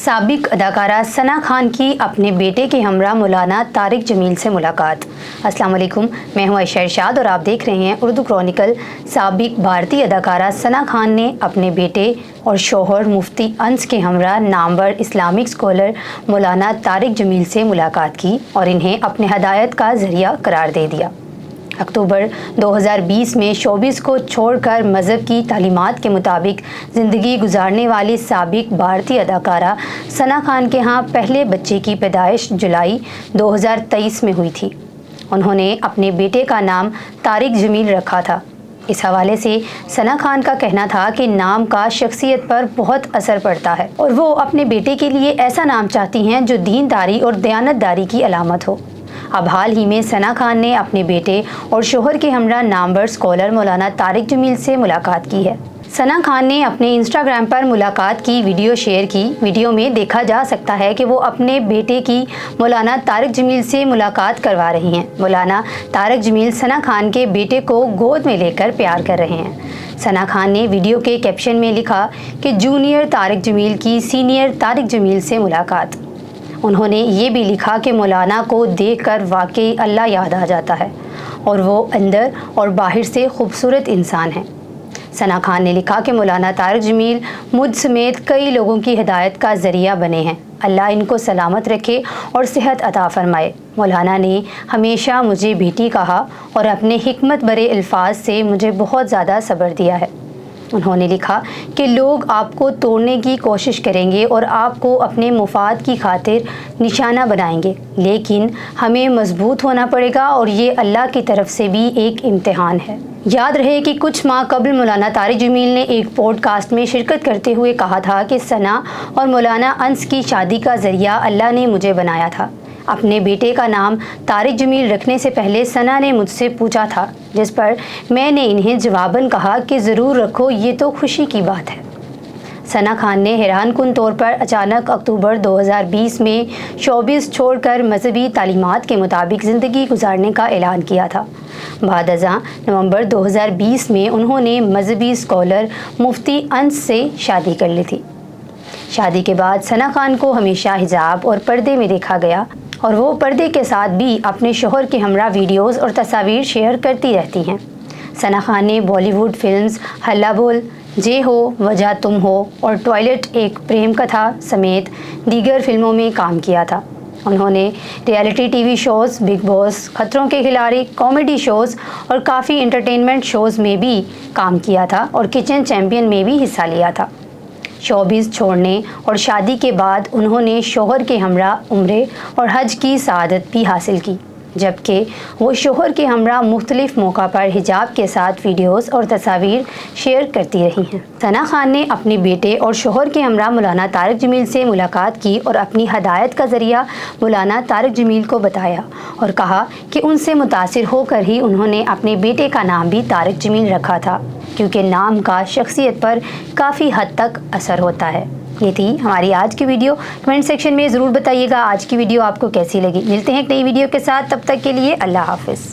سابق اداکارہ ثنا خان کی اپنے بیٹے کے ہمراہ مولانا طارق جمیل سے ملاقات۔ السلام علیکم، میں ہوں عائشہ ارشاد اور آپ دیکھ رہے ہیں اردو کرونیکل۔ سابق بھارتی اداکارہ ثنا خان نے اپنے بیٹے اور شوہر مفتی انس کے ہمراہ نامور اسلامک اسکالر مولانا طارق جمیل سے ملاقات کی اور انہیں اپنے ہدایت کا ذریعہ قرار دے دیا۔ اکتوبر 2020 میں شوبز کو چھوڑ کر مذہب کی تعلیمات کے مطابق زندگی گزارنے والی سابق بھارتی اداکارہ ثنا خان کے ہاں پہلے بچے کی پیدائش جولائی 2023 میں ہوئی تھی۔ انہوں نے اپنے بیٹے کا نام طارق جمیل رکھا تھا۔ اس حوالے سے ثنا خان کا کہنا تھا کہ نام کا شخصیت پر بہت اثر پڑتا ہے اور وہ اپنے بیٹے کے لیے ایسا نام چاہتی ہیں جو دینداری اور دیانتداری کی علامت ہو۔ اب حال ہی میں ثنا خان نے اپنے بیٹے اور شوہر کے ہمراہ نامور اسکالر مولانا طارق جمیل سے ملاقات کی ہے۔ ثنا خان نے اپنے انسٹاگرام پر ملاقات کی ویڈیو شیئر کی۔ ویڈیو میں دیکھا جا سکتا ہے کہ وہ اپنے بیٹے کی مولانا طارق جمیل سے ملاقات کروا رہی ہیں۔ مولانا طارق جمیل ثنا خان کے بیٹے کو گود میں لے کر پیار کر رہے ہیں۔ ثنا خان نے ویڈیو کے کیپشن میں لکھا کہ جونیئر طارق جمیل کی سینئر طارق جمیل سے ملاقات۔ انہوں نے یہ بھی لکھا کہ مولانا کو دیکھ کر واقعی اللہ یاد آ جاتا ہے اور وہ اندر اور باہر سے خوبصورت انسان ہیں۔ ثنا خان نے لکھا کہ مولانا طارق جمیل مجھ سمیت کئی لوگوں کی ہدایت کا ذریعہ بنے ہیں۔ اللہ ان کو سلامت رکھے اور صحت عطا فرمائے۔ مولانا نے ہمیشہ مجھے بیٹی کہا اور اپنے حکمت برے الفاظ سے مجھے بہت زیادہ صبر دیا ہے۔ انہوں نے لکھا کہ لوگ آپ کو توڑنے کی کوشش کریں گے اور آپ کو اپنے مفاد کی خاطر نشانہ بنائیں گے، لیکن ہمیں مضبوط ہونا پڑے گا اور یہ اللہ کی طرف سے بھی ایک امتحان ہے۔ یاد رہے کہ کچھ ماہ قبل مولانا طارق جمیل نے ایک پوڈ کاسٹ میں شرکت کرتے ہوئے کہا تھا کہ ثنا اور مولانا انس کی شادی کا ذریعہ اللہ نے مجھے بنایا تھا۔ اپنے بیٹے کا نام طارق جمیل رکھنے سے پہلے ثنا نے مجھ سے پوچھا تھا، جس پر میں نے انہیں جواباً کہا کہ ضرور رکھو، یہ تو خوشی کی بات ہے۔ ثنا خان نے حیران کن طور پر اچانک اکتوبر 2020 میں شوبز چھوڑ کر مذہبی تعلیمات کے مطابق زندگی گزارنے کا اعلان کیا تھا۔ بعد ازاں نومبر 2020 میں انہوں نے مذہبی اسکالر مفتی انس سے شادی کر لی تھی۔ شادی کے بعد ثنا خان کو ہمیشہ حجاب اور پردے میں دیکھا گیا اور وہ پردے کے ساتھ بھی اپنے شوہر کے ہمراہ ویڈیوز اور تصاویر شیئر کرتی رہتی ہیں۔ ثنا خان نے بالی ووڈ فلمز ہلا بول، جے ہو، وجہ تم ہو اور ٹوائلٹ ایک پریم کتھا سمیت دیگر فلموں میں کام کیا تھا۔ انہوں نے reality T V shows, Bigg Boss, Khatron ke Khiladi, comedy shows اور کافی انٹرٹینمنٹ شوز میں بھی کام کیا تھا اور کچن چیمپئن میں بھی حصہ لیا تھا۔ شوبز چھوڑنے اور شادی کے بعد انہوں نے شوہر کے ہمراہ عمرے اور حج کی سعادت بھی حاصل کی، جبکہ وہ شوہر کے ہمراہ مختلف موقع پر حجاب کے ساتھ ویڈیوز اور تصاویر شیئر کرتی رہی ہیں۔ ثنا خان نے اپنے بیٹے اور شوہر کے ہمراہ مولانا طارق جمیل سے ملاقات کی اور اپنی ہدایت کا ذریعہ مولانا طارق جمیل کو بتایا اور کہا کہ ان سے متاثر ہو کر ہی انہوں نے اپنے بیٹے کا نام بھی طارق جمیل رکھا تھا، کیونکہ نام کا شخصیت پر کافی حد تک اثر ہوتا ہے۔ یہ تھی ہماری آج کی ویڈیو۔ کمنٹ سیکشن میں ضرور بتائیے گا آج کی ویڈیو آپ کو کیسی لگی۔ ملتے ہیں ایک نئی ویڈیو کے ساتھ، تب تک کے لیے اللہ حافظ۔